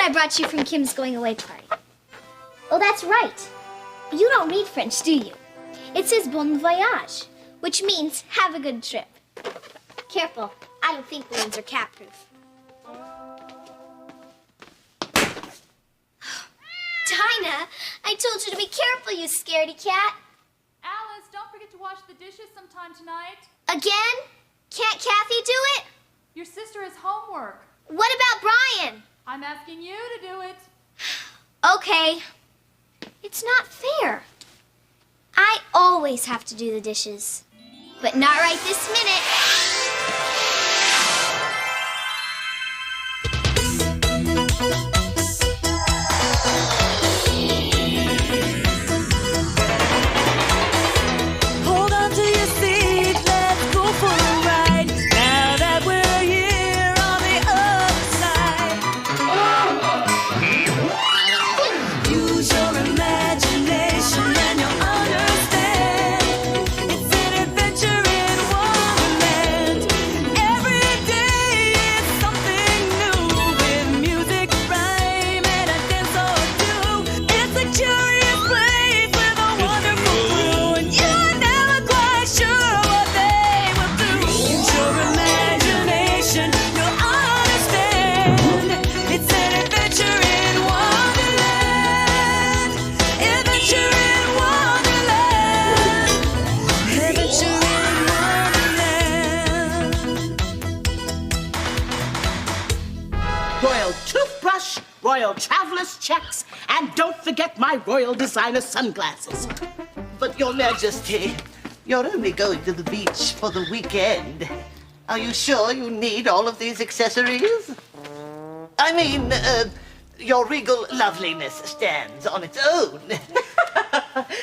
I brought you from Kim's going-away party. Oh, that's right. You don't read French, do you? It says bon voyage, which means have a good trip. Careful, I don't think balloons are cat-proof. Dinah, I told you to be careful, you scaredy cat. Alice, don't forget to wash the dishes sometime tonight. Again? Can't Kathy do it? Your sister has homework. What about Brian? I'm asking you to do it. Okay. It's not fair. I always have to do the dishes. But not right this minute. Hold on to your seat, let's go for a ride. Now that we're here on the other side. Use your imagination and you'll understand. It's an adventure in Wonderland. Every day is something new, with music, rhyme, and a dance or two. It's a curious place with a wonderful crew, and you're never quite sure what they will do. Use your imagination, you'll understand. It's an adventure in Wonderland. Adventure in Wonderland. Adventure in Wonderland. Royal toothbrush, royal traveler's checks, and don't forget my royal designer sunglasses. But Your Majesty, you're only going to the beach for the weekend. Are you sure you need all of these accessories? I mean, your regal loveliness stands on its own.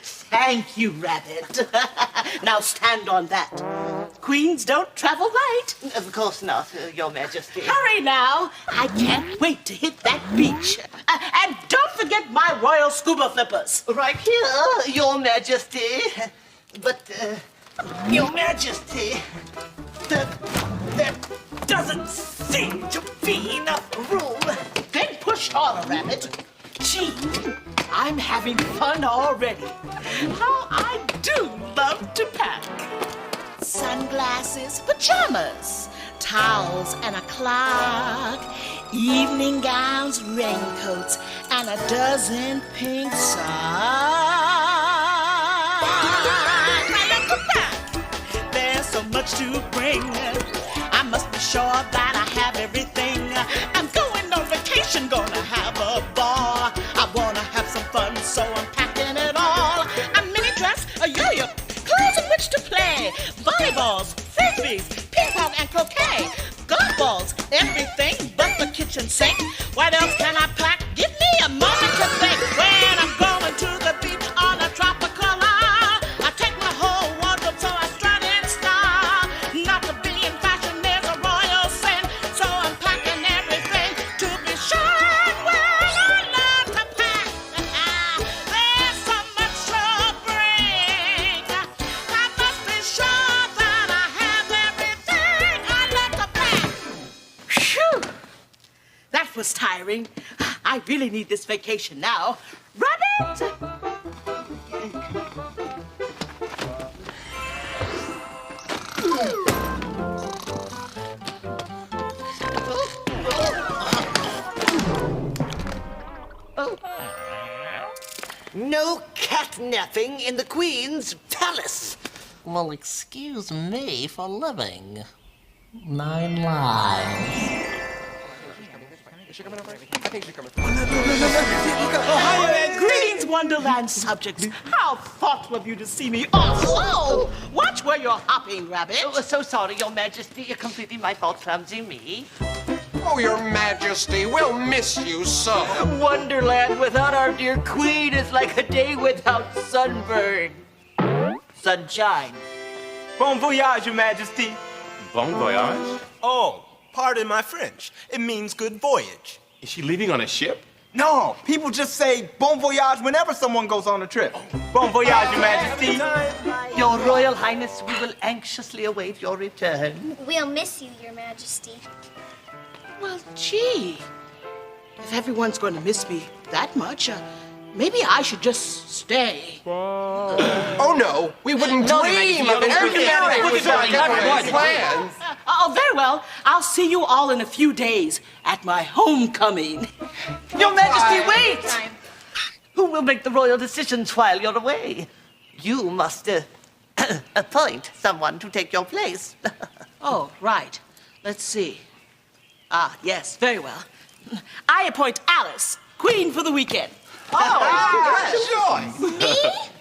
Thank you, Rabbit. Now stand on that. Queens don't travel light. Of course not, Your Majesty. Hurry now. I can't wait to hit that beach. And don't forget my royal scuba flippers. Right here, Your Majesty. But, Your Majesty, there doesn't seem to be enough room. Then push harder, Rabbit. Gee, I'm having fun already. How I do love to pack. Sunglasses, pajamas, towels and a clock, evening gowns, raincoats, and a dozen pink socks. I love to pack. There's so much to bring. I must be sure that I have everything. I'm going on vacation, gonna have a ball. I wanna have some fun, so I'm packing it all. A mini dress, a yo-yo, clothes in which to play, volleyballs, frisbees, ping pong and croquet, golf balls, everything but the kitchen sink. What else can I pack? Give me a moment to think. When I'm going to the beach on a tropical isle, I take my whole wardrobe so I strut in style. Not to be in fashion is a royal sin, so I'm packing everything to be sure. Well, I love to pack. There's so much to bring. I must be sure that I have everything. I love to pack. Phew! That was tiring. I really need this vacation now. Rabbit! No catnapping in the Queen's palace. Well, excuse me for living 9 lives. Greetings, Wonderland subjects. How thoughtful of you to see me off. Oh, watch where you're hopping, Rabbit. Oh, so sorry, Your Majesty. You're completely my fault, clumsy me. Oh, Your Majesty, we'll miss you so. Wonderland without our dear Queen is like a day without sunburn. Sunshine. Bon voyage, Your Majesty. Bon voyage? Oh, pardon my French. It means good voyage. Is she leaving on a ship? No, people just say bon voyage whenever someone goes on a trip. Bon voyage, Your Majesty. Your Royal Highness, we will anxiously await your return. We'll miss you, Your Majesty. Well, gee, if everyone's going to miss me that much, maybe I should just stay. Oh, no. We wouldn't No, dream of interfering with our plans. Oh, very well. I'll see you all in a few days at my homecoming. Your Majesty, wait! Who will make the royal decisions while you're away? You must appoint someone to take your place. Oh, right. Let's see. Ah, yes, very well. I appoint Alice, queen for the weekend. Joy!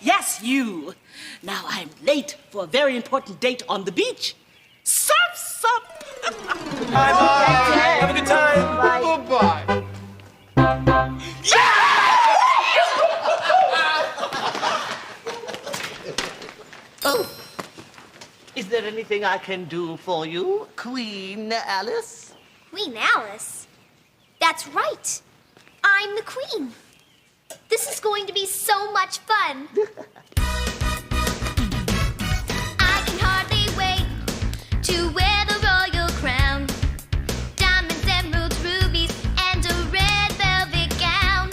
Yes, you. Now I'm late for a very important date on the beach. Surf's up! Bye-bye. Have a good time. Goodbye. Oh, is there anything I can do for you, Queen Alice? Queen Alice? That's right. I'm the queen. This is going to be so much fun. I can hardly wait to wear the royal crown. Diamonds, emeralds, rubies, and a red velvet gown.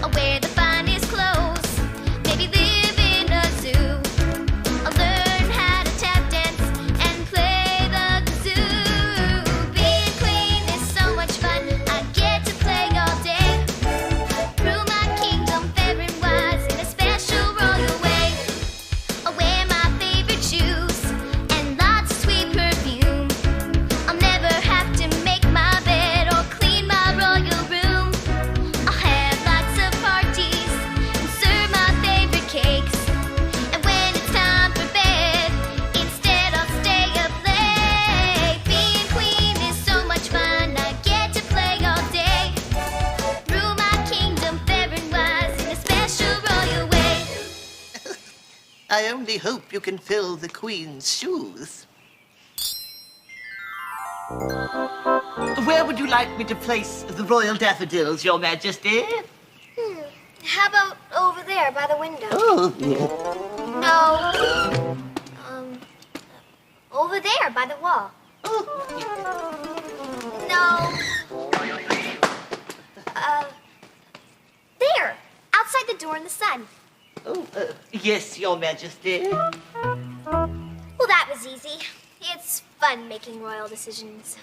I'll wear the finest clothes, maybe live in a zoo. I'll learn how to tap dance and play the kazoo. Being queen is so much fun. I get to play all day. Rule my kingdom fair and wise in a special royal way. I'll wear my favorite shoes and lots of sweet perfume. I'll never have to make my bed or clean my royal room. I'll have lots of parties and serve my favorite cakes. And when it's time for bed, instead I'll stay up late. Being queen is so much fun. I get to play all day. Rule my kingdom fair and wise in a special royal way. I only hope you can fill the Queen's shoes. Where would you like me to place the royal daffodils, Your Majesty? How about over there by the window? Oh, No. Over there by the wall. No. There. Outside the door in the sun. yes, Your Majesty. Well, that was easy. It's fun making royal decisions.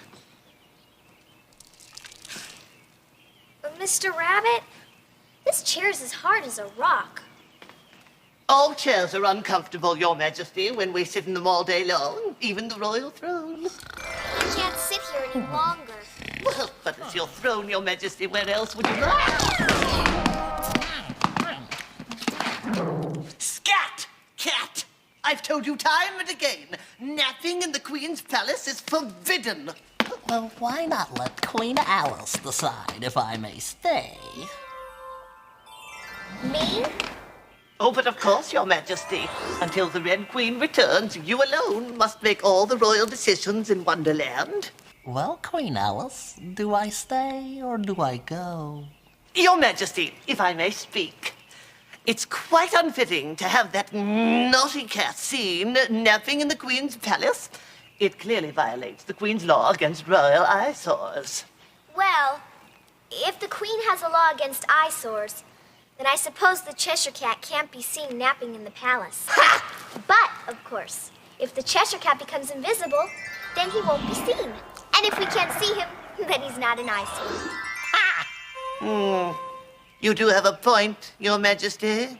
Mr. Rabbit, this chair's as hard as a rock. All chairs are uncomfortable, Your Majesty, when we sit in them all day long, even the royal throne. I can't sit here any longer. Well, but it's your throne, Your Majesty. Where else would you like? Scat! Cat! I've told you time and again, napping in the Queen's palace is forbidden. Well, why not let Queen Alice decide if I may stay? Me? Oh, but of course, Your Majesty. Until the Red Queen returns, you alone must make all the royal decisions in Wonderland. Well, Queen Alice, do I stay or do I go? Your Majesty, if I may speak, it's quite unfitting to have that naughty cat seen napping in the Queen's palace. It clearly violates the Queen's law against royal eyesores. Well, if the Queen has a law against eyesores, then I suppose the Cheshire Cat can't be seen napping in the palace. But, of course, if the Cheshire Cat becomes invisible, then he won't be seen. And if we can't see him, then he's not an eyesore. You do have a point, Your Majesty.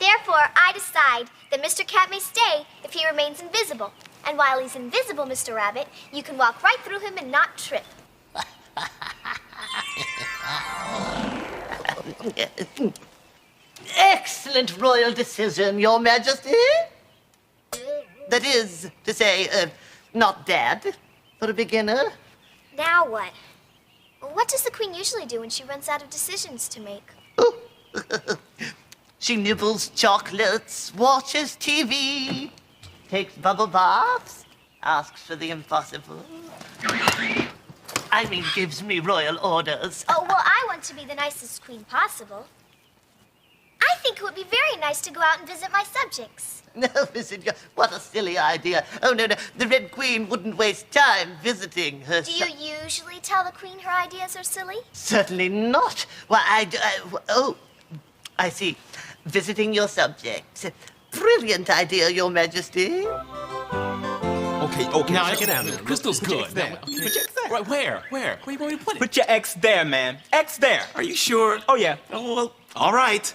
Therefore, I decide that Mr. Cat may stay if he remains invisible. And while he's invisible, Mr. Rabbit, you can walk right through him and not trip. Excellent royal decision, Your Majesty. That is to say, not bad for a beginner. Now what? What does the Queen usually do when she runs out of decisions to make? She nibbles chocolates, watches TV, takes bubble baths, asks for the impossible. I mean, gives me royal orders. Oh, well, I want to be the nicest queen possible. I I think it would be very nice to go out and visit my subjects. No, visit your... What a silly idea. Oh, no, no. The Red Queen wouldn't waste time visiting her... Do you usually tell the Queen her ideas are silly? Certainly not. Why, oh, I see. Visiting your subjects. Brilliant idea, Your Majesty. Okay. Now, check it out. Crystal's Put your good. X there. Now, Put your X there. Right, where? Where you want me to put it? Put your X there, man. X there. Are you sure? Oh, yeah. Oh, well, all right.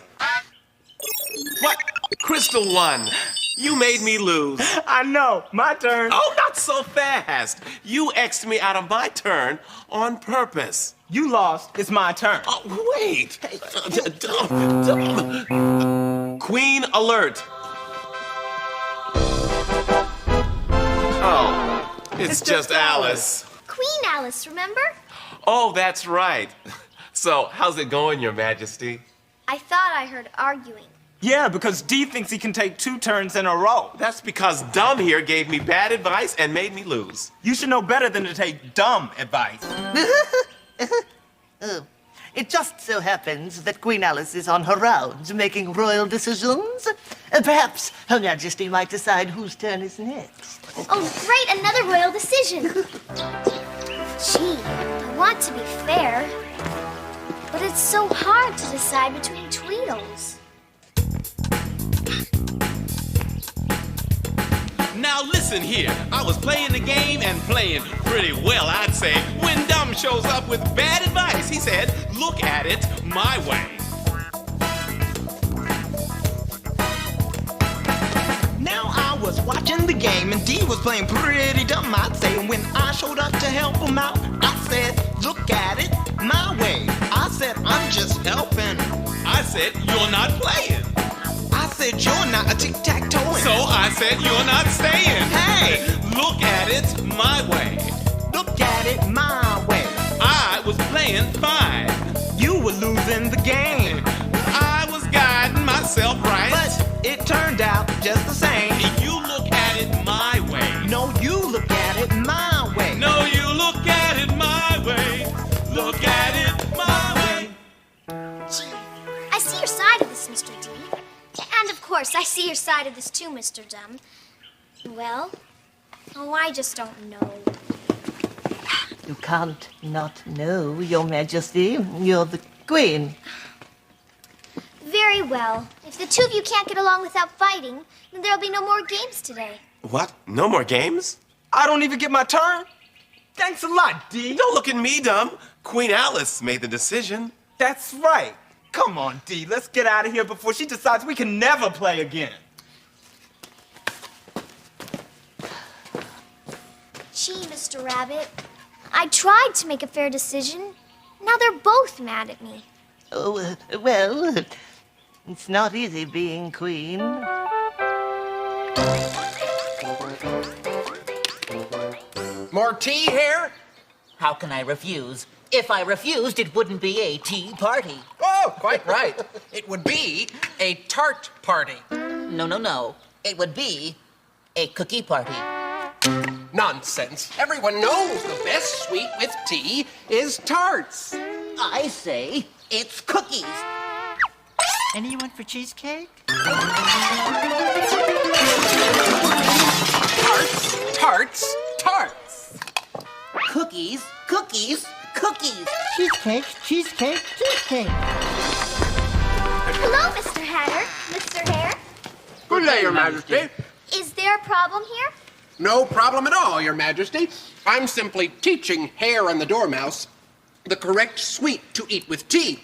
What? Crystal won. You made me lose. I know. My turn. Oh, not so fast. You X'd me out of my turn on purpose. You lost. It's my turn. Oh, wait. Queen alert. Oh, it's just Alice. Queen Alice, remember? Oh, that's right. So, how's it going, Your Majesty? I thought I heard arguing. Yeah, because D thinks he can take 2 turns in a row. That's because Dumb here gave me bad advice and made me lose. You should know better than to take dumb advice. Oh, it just so happens that Queen Alice is on her rounds making royal decisions. Perhaps Her Majesty might decide whose turn is next. Oh, great, another royal decision. Gee, I want to be fair, but it's so hard to decide between Tweedles. Now listen here, I was playing the game and playing pretty well, I'd say. When Dumb shows up with bad advice, he said, look at it my way. Now I was watching the game and D was playing pretty dumb, I'd say. And when I showed up to help him out, I said, look at it my way. I said, I'm just helping. I said, you're not playing. I said, you're not a tic-tac-toeing. So I said, you're not staying. Hey! Look at it my way. Look at it my way. I was playing fine. You were losing the game. I was guiding myself right. But it turned out just the same. You look at it my way. No, you look at it my way. No, you look at it my way. Look at it my way. Gee, I see your side of this, Mr. D. And of course, I see your side of this too, Mr. Dumb. Well, I just don't know. You can't not know, Your Majesty. You're the Queen. Very well. If the two of you can't get along without fighting, then there'll be no more games today. What? No more games? I don't even get my turn? Thanks a lot, D. Don't look at me, Dumb. Queen Alice made the decision. That's right. Come on, D. Let's get out of here before she decides we can never play again. Gee, Mr. Rabbit, I tried to make a fair decision. Now they're both mad at me. Oh, well, it's not easy being Queen. More tea here? How can I refuse? If I refused, it wouldn't be a tea party. Oh, quite right. It would be a tart party. No. It would be a cookie party. Nonsense. Everyone knows the best sweet with tea is tarts. I say it's cookies. Anyone for cheesecake? Tarts. Cookies. Cheesecake. Hello, Mr. Hatter. Mr. Hare. Good day, Your Majesty. Is there a problem here? No problem at all, Your Majesty. I'm simply teaching Hare and the Dormouse the correct sweet to eat with tea.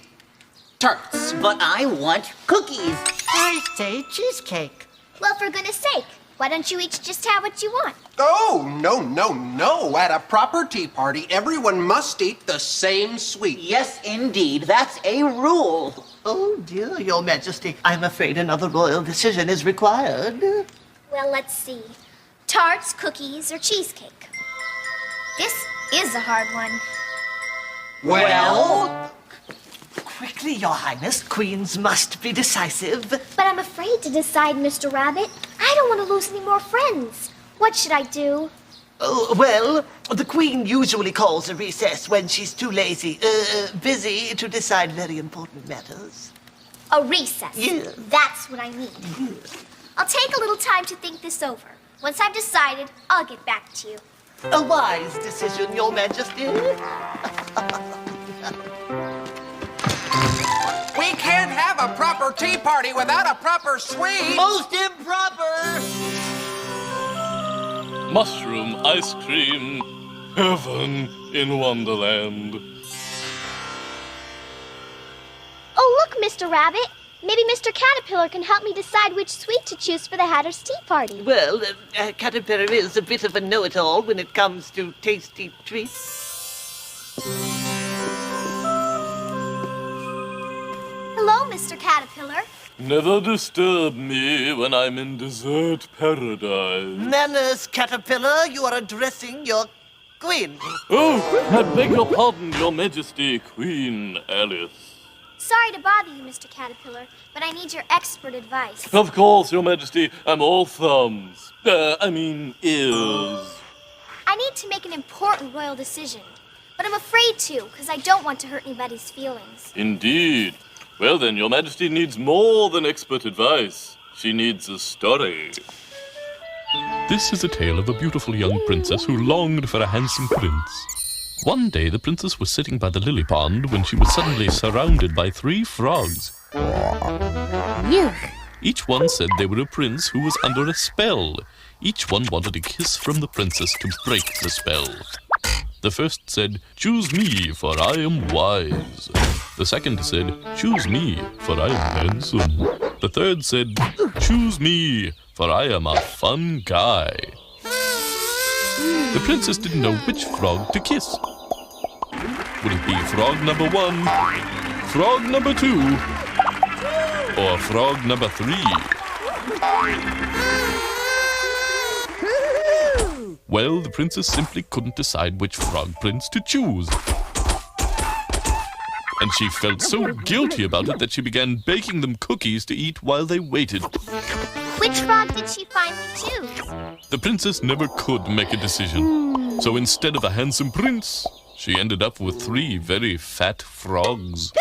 Tarts. But I want cookies. I say cheesecake. Well, for goodness sake, why don't you each just have what you want? Oh, no. At a proper tea party, everyone must eat the same sweet. Yes, indeed. That's a rule. Oh, dear, Your Majesty. I'm afraid another royal decision is required. Well, let's see. Tarts, cookies, or cheesecake? This is a hard one. Well? Quickly, Your Highness. Queens must be decisive. But I'm afraid to decide, Mr. Rabbit. I don't want to lose any more friends. What should I do? Oh, well, the Queen usually calls a recess when she's too busy to decide very important matters. A recess. Yes. That's what I need. I'll take a little time to think this over. Once I've decided, I'll get back to you. A wise decision, Your Majesty. We can't have a proper tea party without a proper sweet. Most improper! Mushroom ice cream. Heaven in Wonderland. Oh, look, Mr. Rabbit. Maybe Mr. Caterpillar can help me decide which sweet to choose for the Hatter's tea party. Well, Caterpillar is a bit of a know-it-all when it comes to tasty treats. Hello, Mr. Caterpillar. Never disturb me when I'm in dessert paradise. Manners, Caterpillar, you are addressing your queen. Oh, I beg your pardon, Your Majesty, Queen Alice. Sorry to bother you, Mr. Caterpillar, but I need your expert advice. Of course, Your Majesty, I'm all thumbs. Ears. I need to make an important royal decision, but I'm afraid to, because I don't want to hurt anybody's feelings. Indeed. Well then, Your Majesty needs more than expert advice. She needs a story. This is a tale of a beautiful young princess who longed for a handsome prince. One day, the princess was sitting by the lily pond when she was suddenly surrounded by 3 frogs. Yuck. Each one said they were a prince who was under a spell. Each one wanted a kiss from the princess to break the spell. The first said, "Choose me, for I am wise." The second said, "Choose me, for I am handsome." The third said, "Choose me, for I am a fun guy." The princess didn't know which frog to kiss. Would it be frog number 1, frog number 2, or frog number 3? Well, the princess simply couldn't decide which frog prince to choose. And she felt so guilty about it that she began baking them cookies to eat while they waited. Which frog did she finally choose? The princess never could make a decision. So instead of a handsome prince, she ended up with 3 very fat frogs.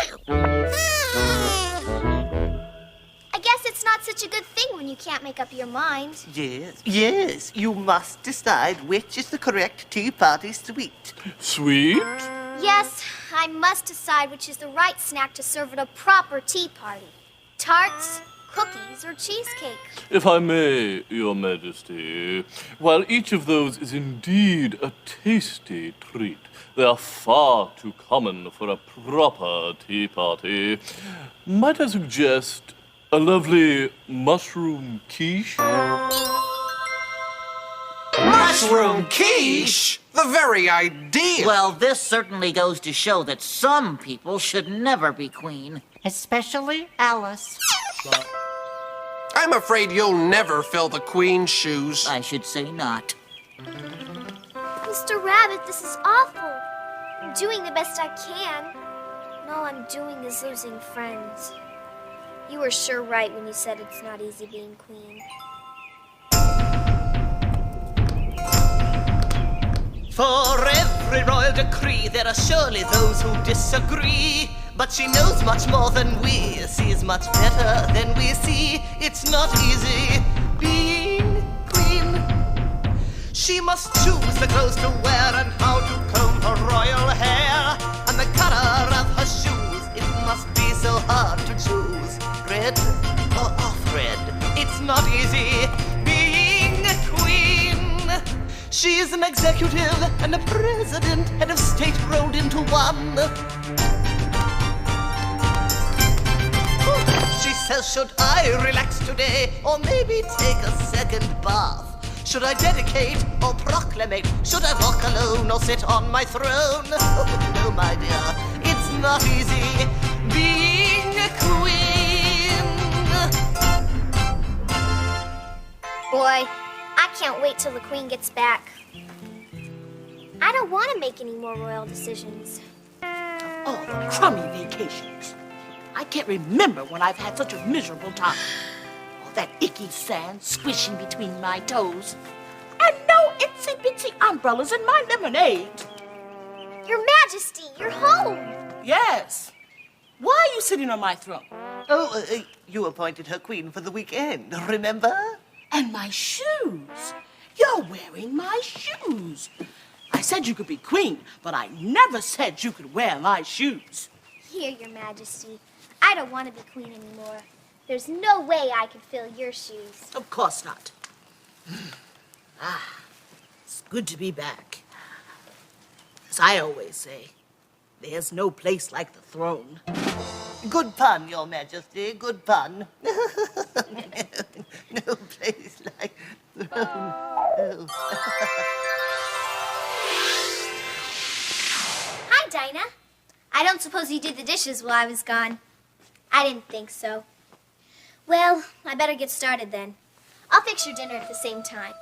I guess it's not such a good thing when you can't make up your mind. Yes, you must decide which is the correct tea party sweet. Sweet? Yes, I must decide which is the right snack to serve at a proper tea party. Tarts, cookies, or cheesecake. If I may, Your Majesty, while each of those is indeed a tasty treat, they are far too common for a proper tea party. Might I suggest a lovely mushroom quiche? Mushroom quiche? The very idea! Well, this certainly goes to show that some people should never be queen. Especially Alice. I'm afraid you'll never fill the queen's shoes. I should say not. Mr. Rabbit, this is awful. I'm doing the best I can. And all I'm doing is losing friends. You were sure right when you said it's not easy being queen. For every royal decree, there are surely those who disagree. But she knows much more than we, sees much better than we see. It's not easy being queen. She must choose the clothes to wear and how to comb her royal hair. And the color of her shoes, it must be so hard to choose. Red or off-red, it's not easy being a queen. She's an executive and a president, head of state rolled into one. She says, should I relax today, or maybe take a second bath? Should I dedicate or proclamate? Should I walk alone or sit on my throne? Oh, no, my dear, it's not easy being a queen. Boy, I can't wait till the queen gets back. I don't want to make any more royal decisions. Oh, the crummy vacations. I can't remember when I've had such a miserable time. All that icky sand squishing between my toes. And no itsy-bitsy umbrellas in my lemonade. Your Majesty, you're home. Yes. Why are you sitting on my throne? Oh, you appointed her queen for the weekend, remember? And my shoes. You're wearing my shoes. I said you could be queen, but I never said you could wear my shoes. Here, Your Majesty. I don't want to be queen anymore. There's no way I could fill your shoes. Of course not. It's good to be back. As I always say, there's no place like the throne. Good pun, Your Majesty, good pun. No place like the throne. Oh. Hi, Dinah. I don't suppose you did the dishes while I was gone. I didn't think so. Well, I better get started then. I'll fix your dinner at the same time.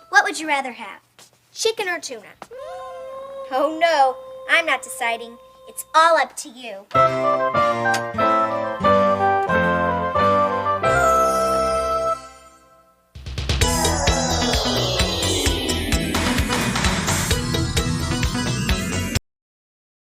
What would you rather have? Chicken or tuna? Oh, no. I'm not deciding. It's all up to you.